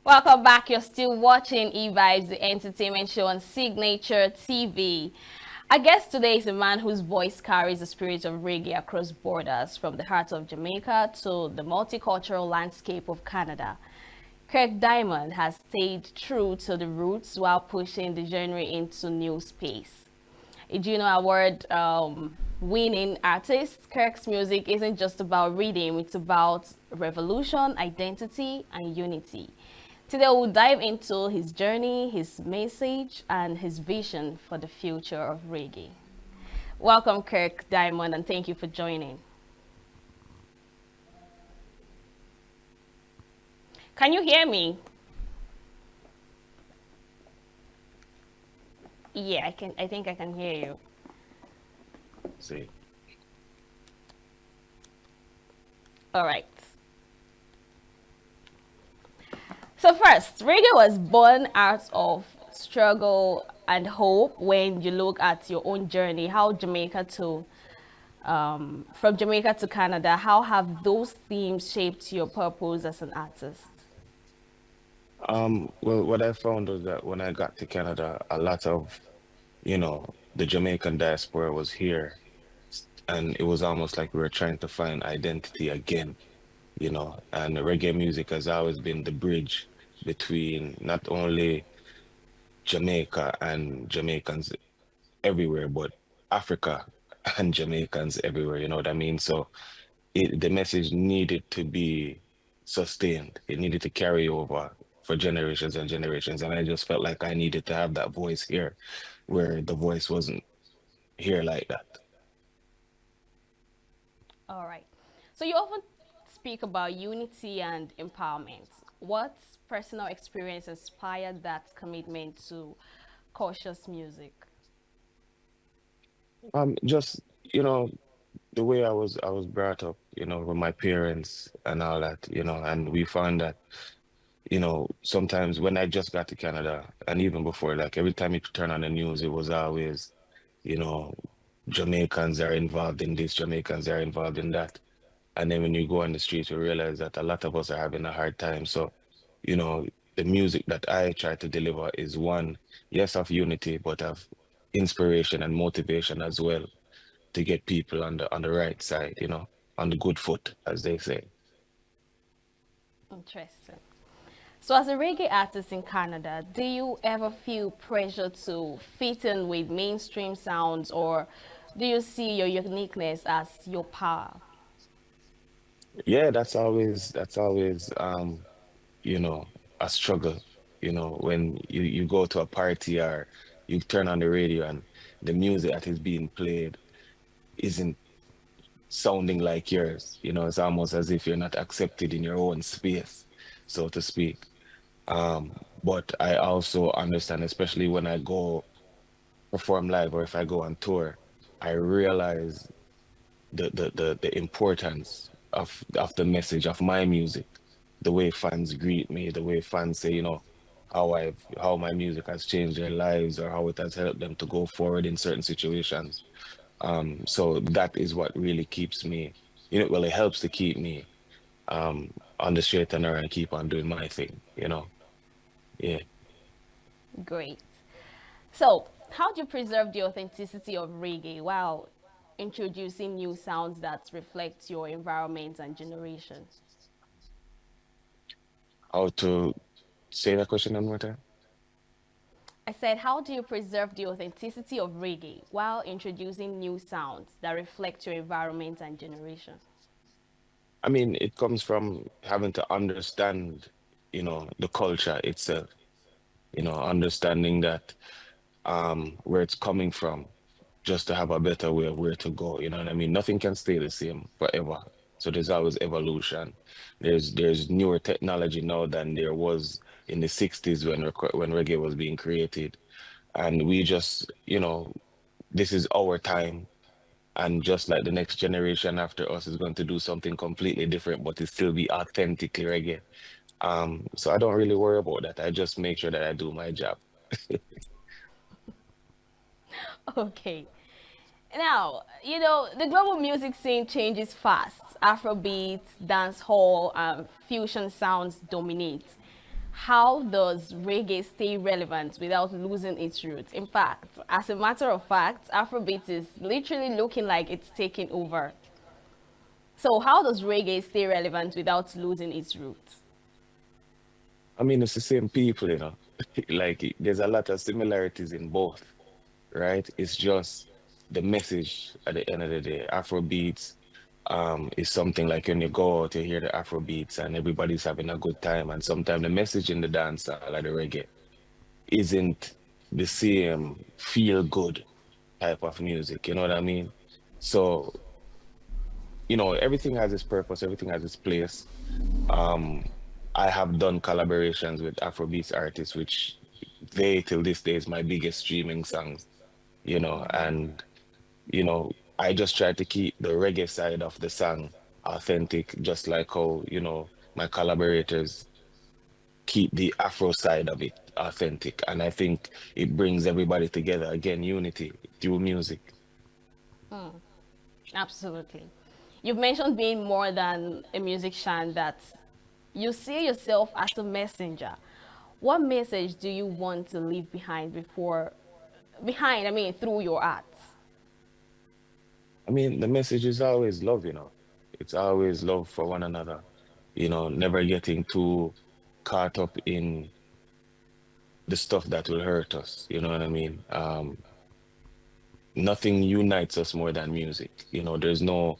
Welcome back. You're still watching E-Vibes, the entertainment show on Signature TV. Our guest today is a man whose voice carries the spirit of reggae across borders, from the heart of Jamaica to the multicultural landscape of Canada. Kirk Diamond has stayed true to the roots while pushing the genre into new space. A Juno Award winning artist, Kirk's music isn't just about rhythm, it's about revolution, identity, and unity. Today we'll dive into his journey, his message, and his vision for the future of reggae. Welcome, Kirk Diamond, and thank you for joining. Can you hear me? Yeah, I can. I think I can hear you. See, All right. So first, reggae was born out of struggle and hope. When you look at your own journey, how Jamaica to from Jamaica to Canada, how have those themes shaped your purpose as an artist? well, what I found was that when I got to Canada, a lot of, the Jamaican diaspora was here, and it was almost like we were trying to find identity again, and reggae music has always been the bridge between not only Jamaica and Jamaicans everywhere, but Africa and Jamaicans everywhere, you know what I mean? So the message needed to be sustained. It needed to carry over for generations and generations. And I just felt like I needed to have that voice here where the voice wasn't here like that. All right. So you often speak about unity and empowerment. What personal experience inspired that commitment to cautious music? Just, you know, the way I was brought up, with my parents and all that, and we found that, sometimes when I just got to Canada and even before, like every time you turn on the news, it was always, you know, Jamaicans are involved in this, Jamaicans are involved in that. And then when you go on the streets, you realize that a lot of us are having a hard time. So, you know, the music that I try to deliver is one, yes, of unity, but of inspiration and motivation as well to get people on the right side, on the good foot, as they say. Interesting. So, as a reggae artist in Canada, do you ever feel pressure to fit in with mainstream sounds, or do you see your uniqueness as your power? Yeah, that's always you know, a struggle, when you go to a party or you turn on the radio and the music that is being played isn't sounding like yours. It's almost as if you're not accepted in your own space, so to speak. But I also understand, especially when I go perform live or if I go on tour, I realize the importance of the message of my music, the way fans greet me, the way fans say, how my music has changed their lives or how it has helped them to go forward in certain situations. So that is what really keeps me, well, it helps to keep me on the straight and narrow and keep on doing my thing. Yeah. Great. So, how do you preserve the authenticity of reggae while introducing new sounds that reflect your environment and generation? How to say that question one more time? I said, how do you preserve the authenticity of reggae while introducing new sounds that reflect your environment and generation? I mean, it comes from having to understand, the culture itself, understanding that where it's coming from, just to have a better way of where to go. You know what I mean? Nothing can stay the same forever. So there's always evolution. There's newer technology now than there was in the 60s when reggae was being created. And we just, this is our time. And just like the next generation after us is going to do something completely different, but it still be authentically reggae. So I don't really worry about that. I just make sure that I do my job. Okay. Now, the global music scene changes fast. Afrobeats, dancehall, and fusion sounds dominate. How does reggae stay relevant without losing its roots? In fact, as a matter of fact, Afrobeat is literally looking like it's taking over. So how does reggae stay relevant without losing its roots? I mean, it's the same people, you know. Like there's a lot of similarities in both, right? It's just the message at the end of the day. Afro beats is something like when you go out, you hear the Afro beats and everybody's having a good time. And sometimes the message in the dance hall or the reggae isn't the same feel good type of music. You know what I mean? So, everything has its purpose, everything has its place. Um, I have done collaborations with Afrobeats artists, which they till this day is my biggest streaming songs, and I just try to keep the reggae side of the song authentic, just like how, my collaborators keep the Afro side of it authentic. And I think it brings everybody together again, unity through music. Absolutely. You've mentioned being more than a musician, that you see yourself as a messenger. What message do you want to leave behind, I mean, through your art? I mean, the message is always love, it's always love for one another, never getting too caught up in the stuff that will hurt us. You know what I mean? Nothing unites us more than music. There's no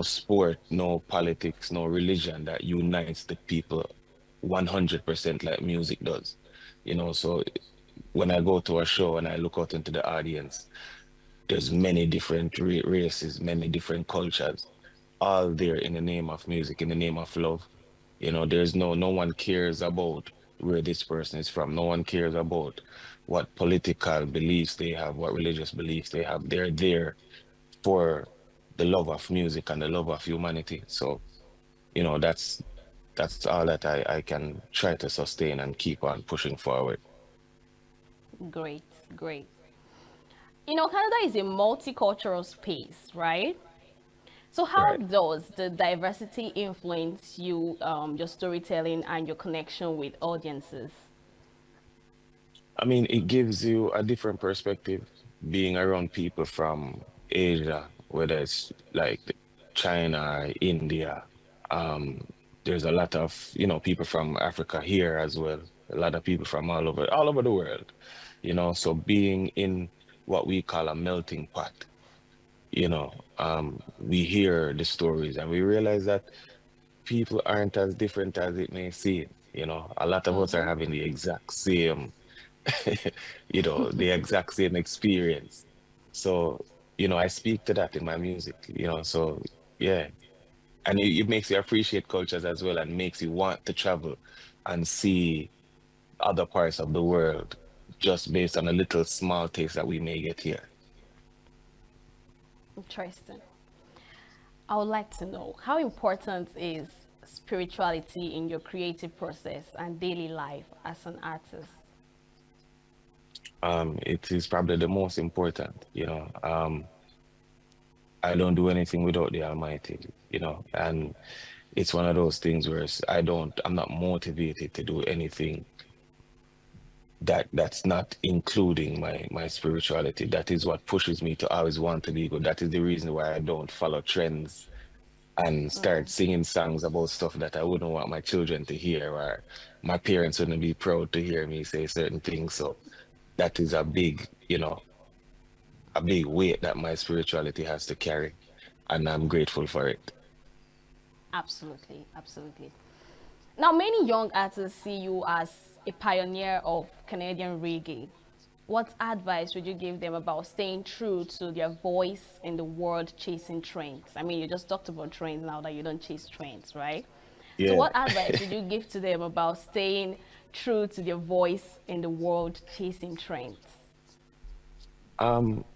sport, no politics, no religion that unites the people 100% like music does. So when I go to a show and I look out into the audience, there's many different races, many different cultures, all there in the name of music, in the name of love. There's no one cares about where this person is from. No one cares about what political beliefs they have, what religious beliefs they have. They're there for the love of music and the love of humanity. So, that's all that I can try to sustain and keep on pushing forward. Great, great. Canada is a multicultural space, right? So how Right. does the diversity influence your storytelling and your connection with audiences? I mean, it gives you a different perspective being around people from Asia, whether it's like China, India. Um, there's a lot of, people from Africa here as well. A lot of people from all over the world, So being in what we call a melting pot, we hear the stories and we realize that people aren't as different as it may seem. A lot of us are having the exact same the exact same experience. So, I speak to that in my music, so yeah. And it makes you appreciate cultures as well and makes you want to travel and see other parts of the world just based on a little small taste that we may get here. Interesting. I would like to know, how important is spirituality in your creative process and daily life as an artist? It is probably the most important, I don't do anything without the Almighty, and it's one of those things where I'm not motivated to do anything that's not including my spirituality. That is what pushes me to always want to be good. That is the reason why I don't follow trends and start singing songs about stuff that I wouldn't want my children to hear, or my parents wouldn't be proud to hear me say certain things. So that is a big weight that my spirituality has to carry, and I'm grateful for it. Absolutely, absolutely. Now, many young artists see you as a pioneer of Canadian reggae. What advice would you give them about staying true to their voice in the world chasing trends? I mean, you just talked about trends now that you don't chase trends, right? So, Yeah. what advice would you give to them about staying true to their voice in the world chasing trends?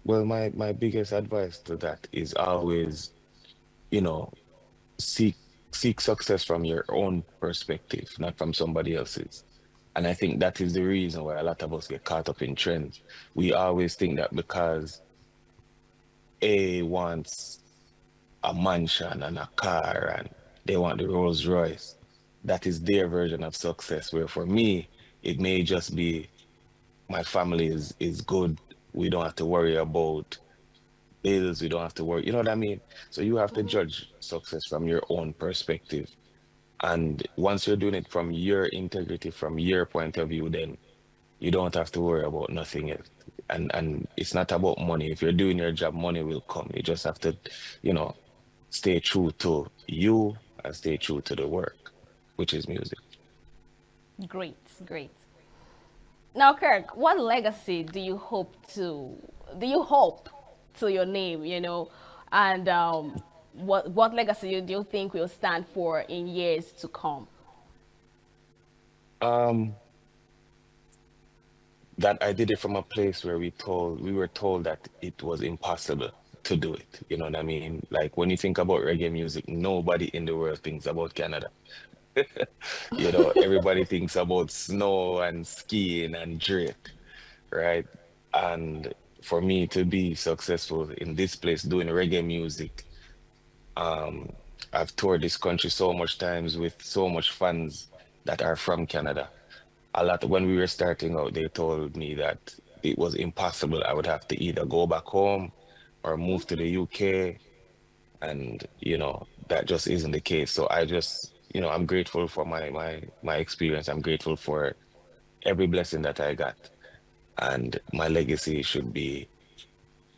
Well, my biggest advice to that is always, you know, seek seek success from your own perspective, not from somebody else's. And I think that is the reason why a lot of us get caught up in trends. We always think that because A wants a mansion and a car and they want the Rolls Royce, that is their version of success. Where for me, it may just be my family is good. We don't have to worry about bills. We don't have to worry. You know what I mean? So you have to Mhm. judge success from your own perspective. And once you're doing it from your integrity, from your point of view, then you don't have to worry about nothing else. And it's not about money. If you're doing your job, money will come. You just have to, you know, stay true to you and stay true to the work, which is music. Great, great. Now, Kirk, what legacy do you hope to your name, and what legacy do you think will stand for in years to come? Um, that I did it from a place where we were told that it was impossible to do it. You know what I mean? Like when you think about reggae music, nobody in the world thinks about Canada. You know, everybody thinks about snow and skiing and Drake, right? And for me to be successful in this place doing reggae music, um, I've toured this country so much times with so much fans that are from Canada. A lot when we were starting out, they told me that it was impossible. I would have to either go back home or move to the UK, and that just isn't the case. So I just, I'm grateful for my experience. I'm grateful for every blessing that I got, and my legacy should be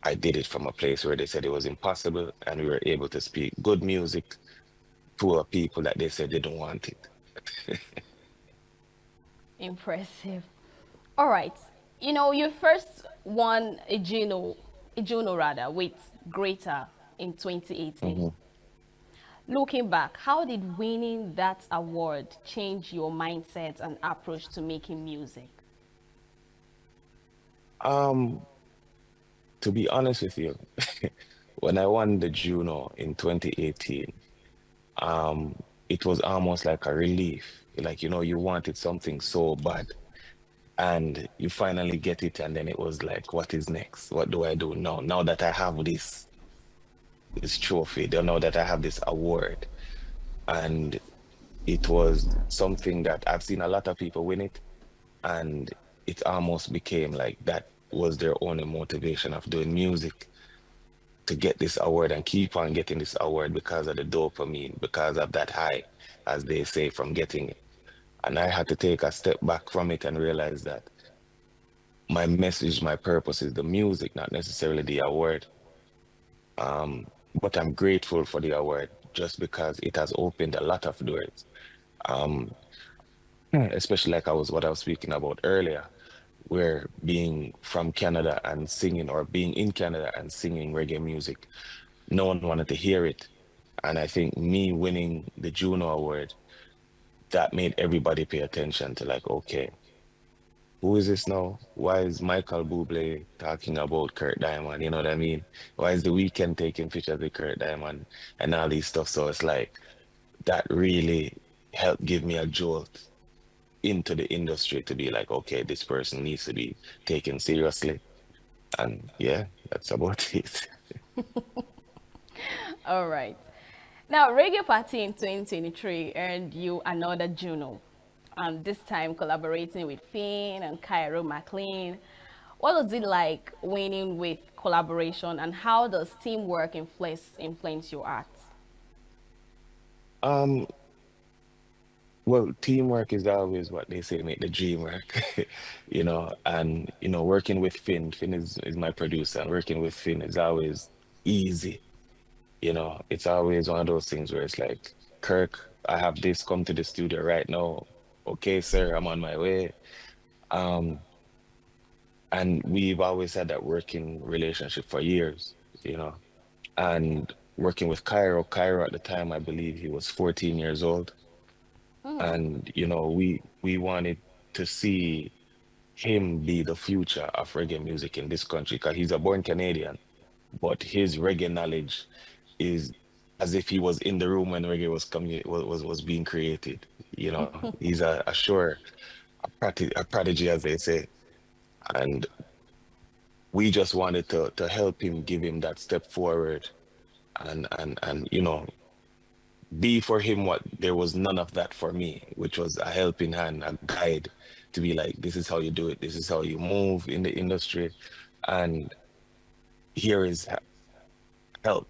I did it from a place where they said it was impossible, and we were able to speak good music to a people that they said they don't want it. Impressive. All right. You first won a Juno rather, with Greater in 2018. Mhm. Looking back, how did winning that award change your mindset and approach to making music? Um, to be honest with you, when I won the Juno in 2018, um, it was almost like a relief. Like, you wanted something so bad and you finally get it, and then it was like, what is next? What do I do now? Now that I have this trophy, now that I have this award, and it was something that I've seen a lot of people win it, and it almost became like that was their only motivation of doing music to get this award and keep on getting this award because of the dopamine, because of that high, as they say, from getting it. And I had to take a step back from it and realize that my message, my purpose is the music, not necessarily the award. But I'm grateful for the award just because it has opened a lot of doors. Um, especially like what I was speaking about earlier, where being from Canada and singing, or being in Canada and singing reggae music, no one wanted to hear it. And I think me winning the Juno Award, that made everybody pay attention to, like, okay, who is this now? Why is Michael Bublé talking about Kurt Diamond? You know what I mean? Why is The Weeknd taking pictures with Kurt Diamond and all these stuff? So it's like that really helped give me a jolt into the industry to be like, okay, this person needs to be taken seriously. And yeah, that's about it. All right. Now, Reggae Party in 2023 earned you another Juno, this time collaborating with Finn and Cairo McLean. What was it like winning with collaboration, and how does teamwork influence your art? Um, well, teamwork is always what they say make the dream work, and working with Finn is my producer, and working with Finn is always easy. It's always one of those things where it's like, Kirk, I have this, come to the studio right now. Okay, sir, I'm on my way. Um, and we've always had that working relationship for years, you know. And working with Cairo at the time, I believe he was 14 years old. And, we wanted to see him be the future of reggae music in this country because he's a born Canadian, but his reggae knowledge is as if he was in the room when reggae was being created. He's a sure a prodigy, as they say. And we just wanted to help him, give him that step forward, and be for him what there was none of that for me, which was a helping hand, a guide to be like, this is how you do it, this is how you move in the industry, and here is help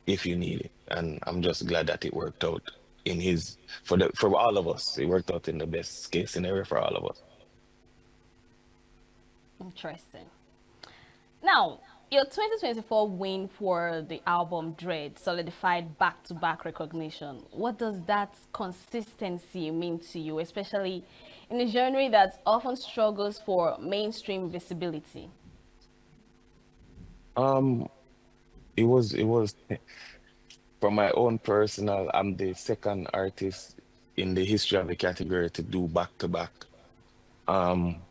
if you need it. And I'm just glad that it worked out in his for all of us. It worked out in the best case scenario for all of us. Interesting. Now, your 2024 win for the album Dread solidified back-to-back recognition. What does that consistency mean to you, especially in a genre that often struggles for mainstream visibility? Um, it was for my own personal, I'm the second artist in the history of the category to do back to back. Um,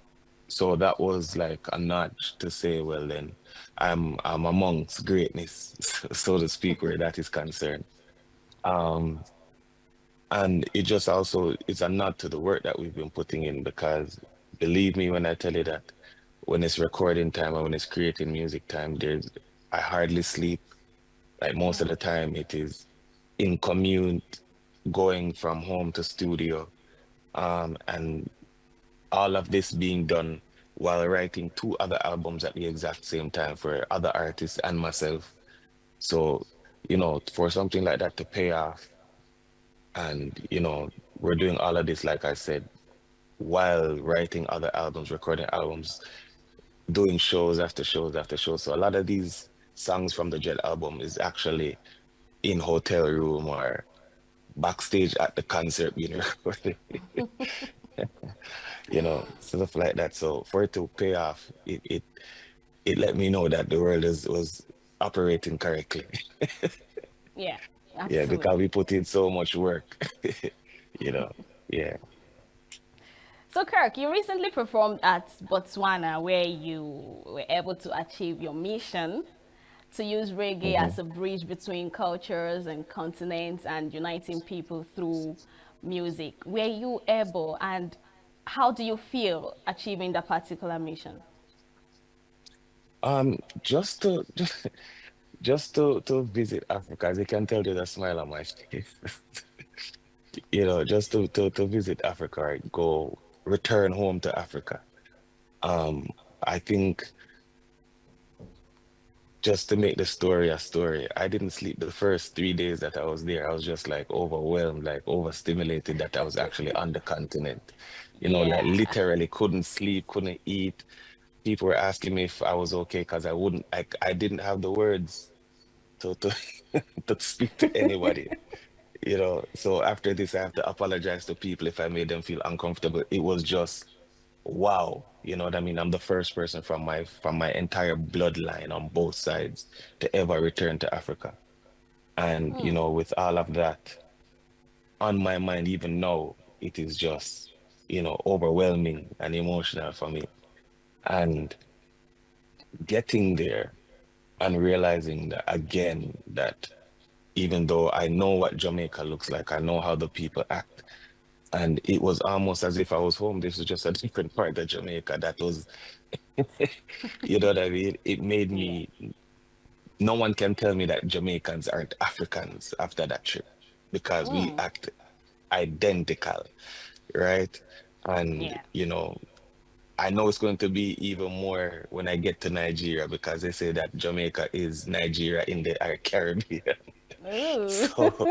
so that was like a nudge to say, well then, I'm amongst greatness, so to speak, where that is concerned. Um, and it just also it's a nod to the work that we've been putting in because believe me when I tell you that when it's recording time and when it's creating music time, there's I hardly sleep. Like most of the time, it is in commute, going from home to studio, and all of this being done while writing two other albums at the exact same time for other artists and myself. So, for something like that to pay off, and we're doing all of this, like I said, while writing other albums, recording albums, doing shows after shows after shows. So a lot of these songs from the Jet album is actually in hotel room or backstage at the concert being recorded, stuff like that. So for it to pay off, it let me know that the world was operating correctly. Yeah, Yeah, because absolutely. we put in so much work, you know. Yeah. So, Kirk, you recently performed at Botswana where you were able to achieve your mission to use reggae Hmm. as a bridge between cultures and continents and uniting people through music. Were you able, and how do you feel achieving that particular mission? Just to just to visit Africa, as you can tell, there's a smile on my face. Just to visit Africa, right? Go return home to Africa. Um, I think just to make the story a story, I didn't sleep the first 3 days that I was there. I was just like overwhelmed, like overstimulated that I was actually on the continent. Like Yeah. literally couldn't sleep, couldn't eat. People were asking me if I was okay because I didn't have the words to to speak to anybody. So after this, I have to apologize to people if I made them feel uncomfortable. It was just wow. You know what I mean? I'm the first person from my entire bloodline on both sides to ever return to Africa. And with all of that on my mind, even now, it is just, overwhelming and emotional for me. And getting there and realizing that again, that even though I know what Jamaica looks like, I know how the people act. And it was almost as if I was home. This was just a different part of Jamaica that was, you know what I mean? It made Yeah. me, no one can tell me that Jamaicans aren't Africans after that trip because we Mm. act identical, right? And, Yeah. I know it's going to be even more when I get to Nigeria because they say that Jamaica is Nigeria in the Caribbean. Ooh. So,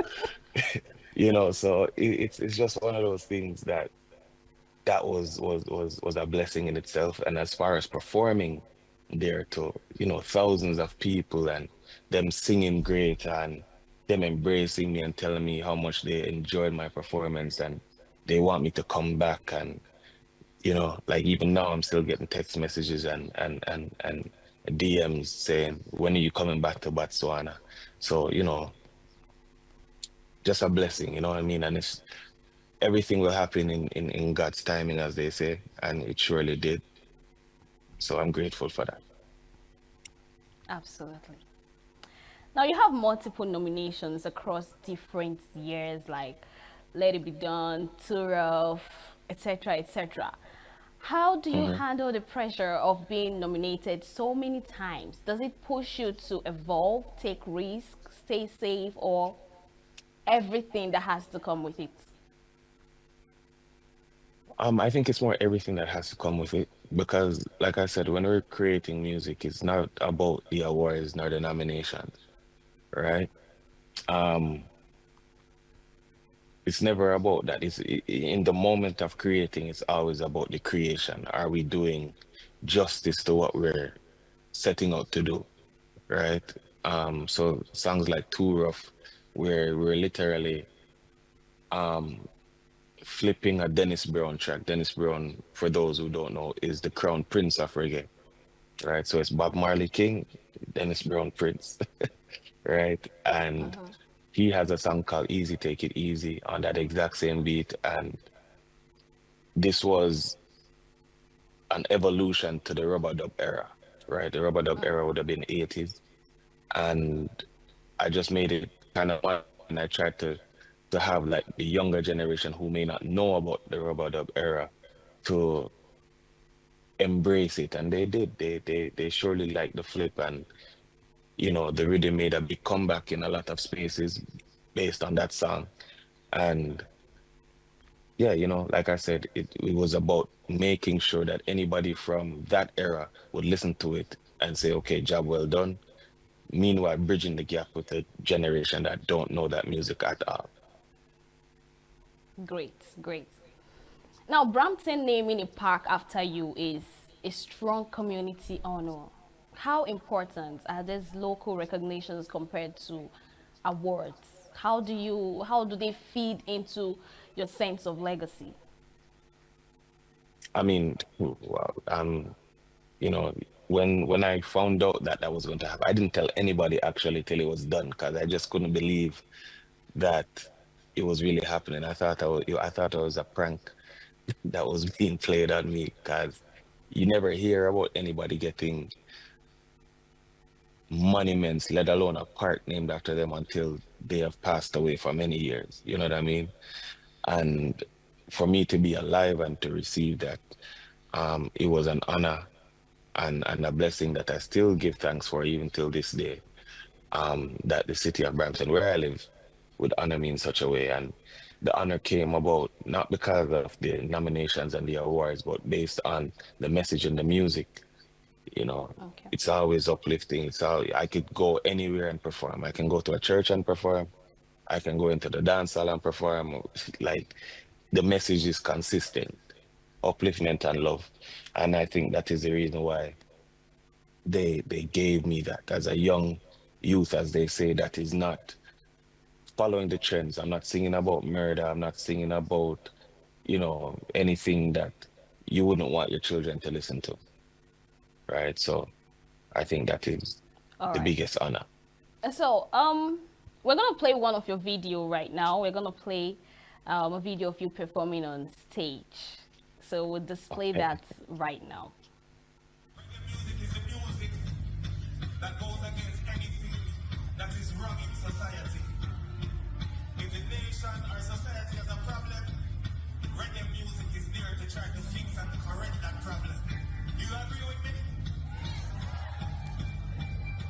so it's just one of those things that was a blessing in itself. And as far as performing there to, thousands of people and them singing great and them embracing me and telling me how much they enjoyed my performance and they want me to come back. And, like even now I'm still getting text messages and DMs saying, when are you coming back to Botswana? So, just a blessing, you know what I mean? And it's everything will happen in God's timing, as they say, and it surely did. So I'm grateful for that. Absolutely. Now you have multiple nominations across different years, like Let It Be Done, Tour of, etc., etc. How do you Hmm. handle the pressure of being nominated so many times? Does it push you to evolve, take risks, stay safe, or everything that has to come with it? I think it's more everything that has to come with it because, like I said, when we're creating music, it's not about the awards nor the nominations, right? Um, it's never about that. In the moment of creating, it's always about the creation. Are we doing justice to what we're setting out to do, right? So songs like Too Rough, where we're literally um flipping a Dennis Brown track. Dennis Brown, for those who don't know, is the crown prince of reggae, right? So it's Bob Marley King, Dennis Brown Prince, right? And he has a song called Easy Take It Easy on that exact same beat. And this was an evolution to the rubber dub era, right? The rubber dub era would have been 80s. And I just made it kind of fun. And I tried to have like the younger generation who may not know about the rubber dub era to embrace it. And they did. They surely liked the flip, and the rhythm made a big comeback in a lot of spaces based on that song. And yeah, like I said, it was about making sure that anybody from that era would listen to it and say, okay, job well done. Meanwhile, bridging the gap with the generation that don't know that music at all. Great, great. Now, Brampton naming a park after you is a strong community honor. How important are these local recognitions compared to awards? How do they feed into your sense of legacy? I mean, wow, you know, when I found out that that was going to happen, I didn't tell anybody actually till it was done because I just couldn't believe that it was really happening. I thought it was a prank that was being played on me because you never hear about anybody getting monuments, let alone a park named after them until they have passed away for many years. You know what I mean? And for me to be alive and to receive that, it was an honor and a blessing that I still give thanks for even till this day. That the city of Brampton, where I live, would honor me in such a way. And the honor came about not because of the nominations and the awards, but based on the message and the music. You know, Okay. it's always uplifting. I could go anywhere and perform. I can go to a church and perform. I can go into the dance hall and perform. Like the message is consistent, upliftment and love. And I think that is the reason why they gave me that as a young youth, as they say, that is not following the trends. I'm not singing about murder. I'm not singing about, anything that you wouldn't want your children to listen to, right? So I think that is All the right. biggest honor. So, we're gonna play one of your video right now. We're gonna play a video of you performing on stage. So we'll display Okay. that right now. Music is the music that goes against anything that is wrong in society. If the nation or society has a problem, reggae music is there to try to fix and correct that problem. Do you agree with me?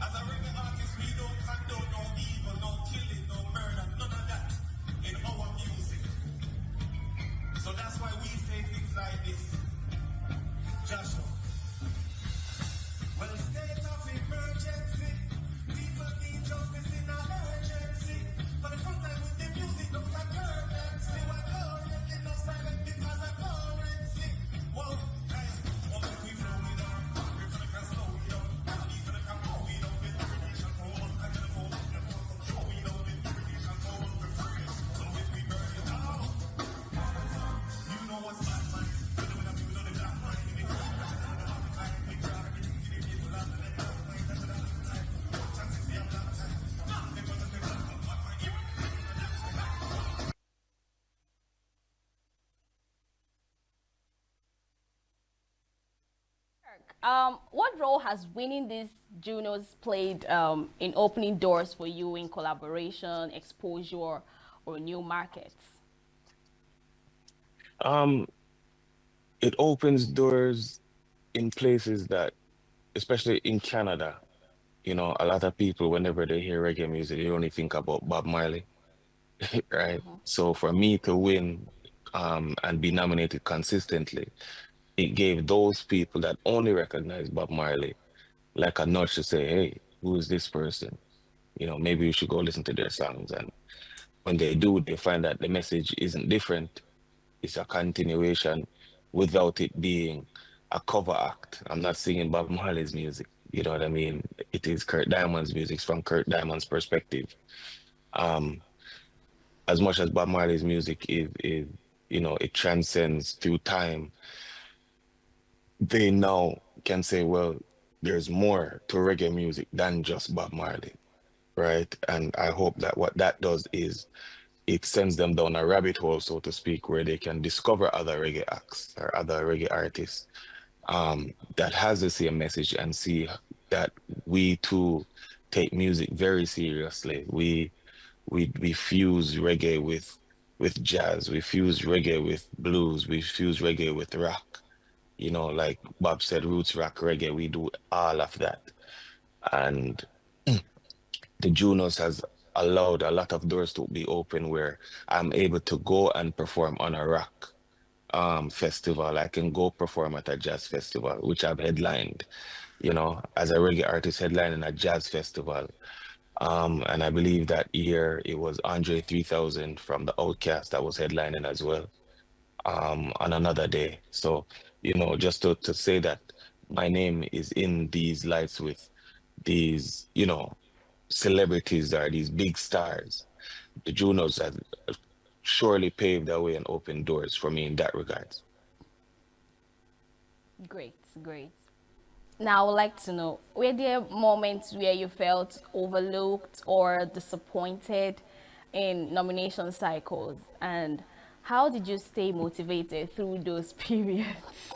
As a reggae artist, we don't condone no evil, no killing, no murder, none of that in our music. So that's why we say things like this. Joshua. Well, state of emergency. People need justice in an urgency. For the front line with the music, don't a currency. We're currently no silent because of currency. Whoa, hey, what make we flow it on? We're gonna can slow it on. These are the can blow it on. With the nation cold. I gotta fold up the phone. Show it on with the nation cold. We're free. So if we burn it down, you know what's bad, man. You know what I'm doing on the black man. If it's What role has winning these Junos played in opening doors for you in collaboration, exposure, or new markets? Um, it opens doors in places that, especially in Canada, a lot of people, whenever they hear reggae music, they only think about Bob Marley. right? So for me to win and be nominated consistently, it gave those people that only recognize Bob Marley like a nudge to say, hey, who is this person? Maybe you should go listen to their songs. And when they do, they find that the message isn't different. It's a continuation without it being a cover act. I'm not singing Bob Marley's music. You know what I mean? It is Kurt Diamond's music. It's from Kurt Diamond's perspective. Um, as much as Bob Marley's music is, it transcends through time, they now can say, well, there's more to reggae music than just Bob Marley, right? And I hope that what that does is it sends them down a rabbit hole, so to speak, where they can discover other reggae acts or other reggae artists that has the same message and see that we too take music very seriously. We fuse reggae with jazz. We fuse reggae with blues. We fuse reggae with rock. Like Bob said, roots rock reggae. We do all of that, and the Junos has allowed a lot of doors to be open where I'm able to go and perform on a rock festival. I can go perform at a jazz festival, which I've headlined, as a reggae artist headlining a jazz festival. And I believe that year it was Andre 3000 from the Outcast that was headlining as well on another day. So, just to say that my name is in these lights with these, celebrities or these big stars. The Junos have surely paved the way and opened doors for me in that regard. Great, great. Now, I would like to know, were there moments where you felt overlooked or disappointed in nomination cycles? And how did you stay motivated through those periods?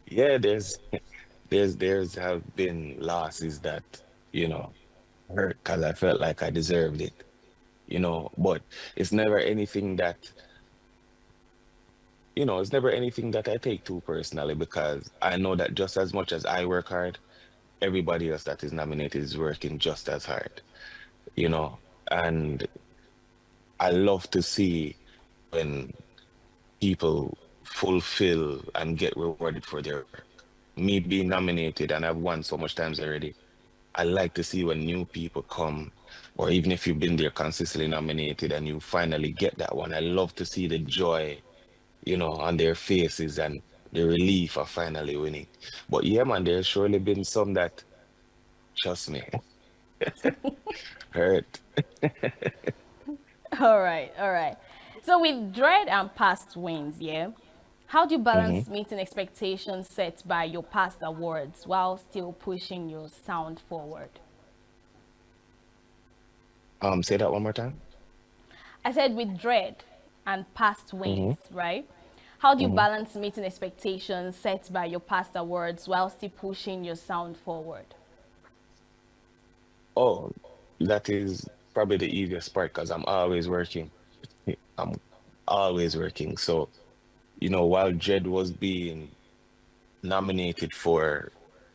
Yeah, there's have been losses that, you know, hurt because I felt like I deserved it, but it's never anything that, it's never anything that I take too personally because I know that just as much as I work hard, everybody else that is nominated is working just as hard, you know, and I love to see when people fulfill and get rewarded for their work. Me being nominated, and I've won so much times already, I like to see when new people come, or even if you've been there consistently nominated and you finally get that one. I love to see the joy, on their faces and the relief of finally winning. But yeah, man, there's surely been some that, trust me, hurt. All right, all right. So with dread and past wins, yeah, how do you Hmm. balance meeting expectations set by your past awards while still pushing your sound forward? Say that one more time. I said with dread and past Hmm. wins, right? How do you Hmm. balance meeting expectations set by your past awards while still pushing your sound forward? Oh, that is probably the easiest part because I'm always working. I'm always working. So, while Jed was being nominated for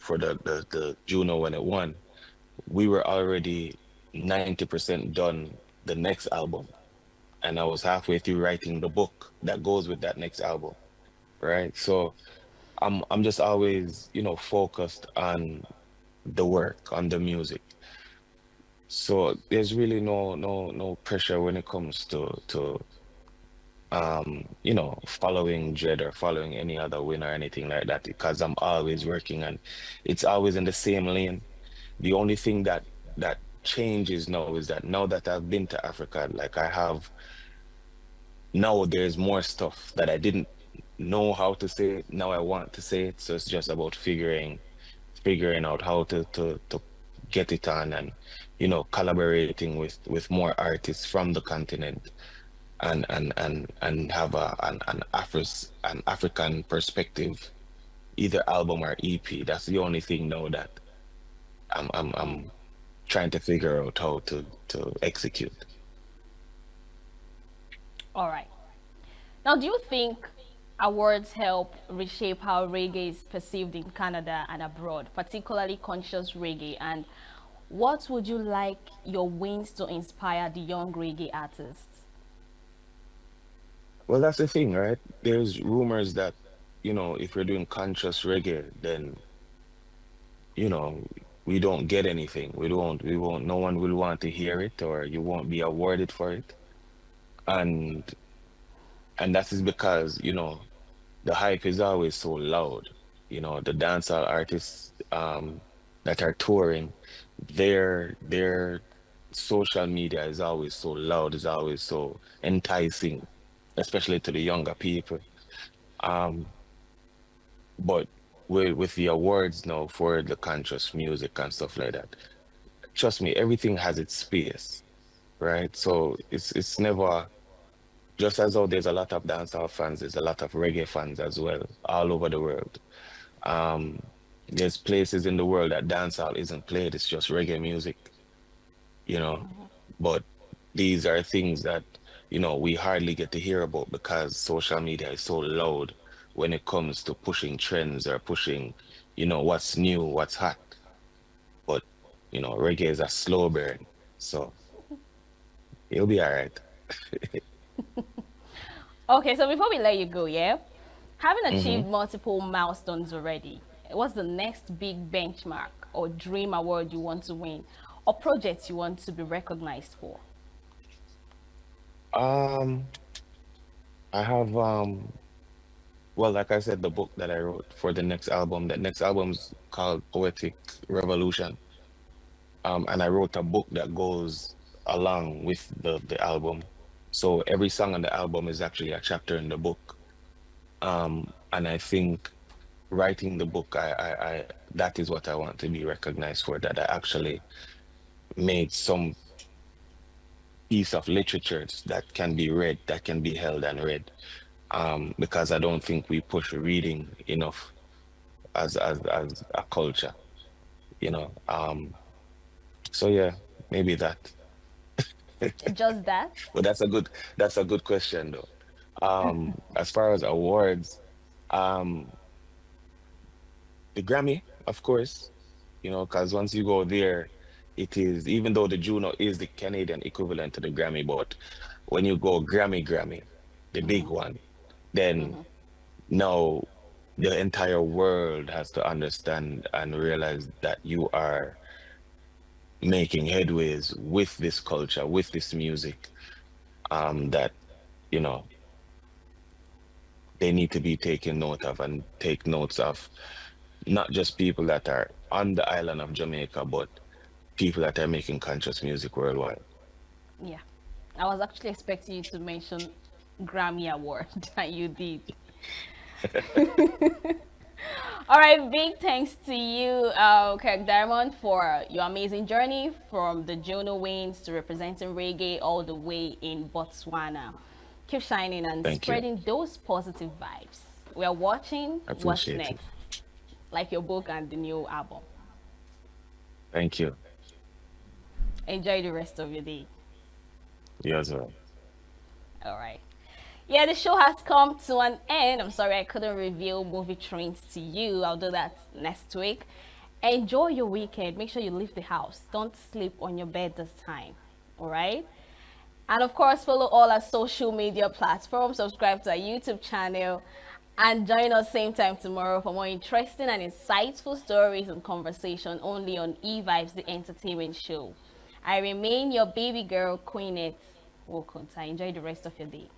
the Juno when it won, we were already 90% done the next album. And I was halfway through writing the book that goes with that next album. Right. So I'm just always, focused on the work, on the music. So there's really no pressure when it comes to following Jed or following any other win or anything like that because I'm always working and it's always in the same lane. The only thing that changes now is that now that I've been to Africa, like I have now there's more stuff that I didn't know how to say. Now I want to say it. So it's just about figuring out how to get it on and collaborating with more artists from the continent and have an African perspective, either album or EP. That's the only thing now that I'm trying to figure out how to execute. All right. Now, do you think awards help reshape how reggae is perceived in Canada and abroad, particularly conscious reggae? And What would you like your wins to inspire the young reggae artists? Well, that's the thing, right? There's rumors that, if you're doing conscious reggae, then, you know, we don't get anything. We won't, no one will want to hear it, or you won't be awarded for it. And that is because, the hype is always so loud. The dancehall artists that are touring, their social media is always so loud, is always so enticing, especially to the younger people. Um, but with the awards now for the conscious music and stuff like that, trust me, everything has its space, right? So it's never just as though there's a lot of dancehall fans, there's a lot of reggae fans as well, all over the world. Um, there's places in the world that dancehall isn't played, it's just reggae music, you know. But these are things that, we hardly get to hear about because social media is so loud when it comes to pushing trends or pushing, what's new, what's hot. But, reggae is a slow burn. So you'll be all right. Okay, so before we let you go, yeah, having Hmm. achieved multiple milestones already, what's the next big benchmark or dream award you want to win, or project you want to be recognized for? Um, I have well, like I said, the book that I wrote for the next album, that next album's called Poetic Revolution. And I wrote a book that goes along with the album. So every song on the album is actually a chapter in the book. And I think writing the book, I that is what I want to be recognized for, that I actually made some piece of literature that can be read, that can be held and read. Because I don't think we push reading enough as a culture, you know. So yeah, maybe that. Just that? But that's a good question though. As far as awards, um, the Grammy, of course, because once you go there, it is, even though the Juno is the Canadian equivalent to the Grammy, but when you go Grammy, the big one, then now the entire world has to understand and realize that you are making headways with this culture, with this music, that, you know, they need to be taken note of and take notes of, not just people that are on the island of Jamaica, but people that are making conscious music worldwide. Yeah. I was actually expecting you to mention Grammy Award that you did. All right, big thanks to you, Kirk Diamond, for your amazing journey from the Juno Wings to representing reggae all the way in Botswana. Keep shining and Thank you. spreading those positive vibes. We are watching I what's appreciate it. next, like your book and the new album. Thank you. Enjoy the rest of your day. You as well. All right. Yeah, the show has come to an end. I'm sorry I couldn't reveal movie trends to you. I'll do that next week. Enjoy your weekend. Make sure you leave the house. Don't sleep on your bed this time. All right? And of course, follow all our social media platforms. Subscribe to our YouTube channel. And join us same time tomorrow for more interesting and insightful stories and conversation only on E-Vibes, the entertainment show. I remain your baby girl, Queenette Wokunta. Enjoy the rest of your day.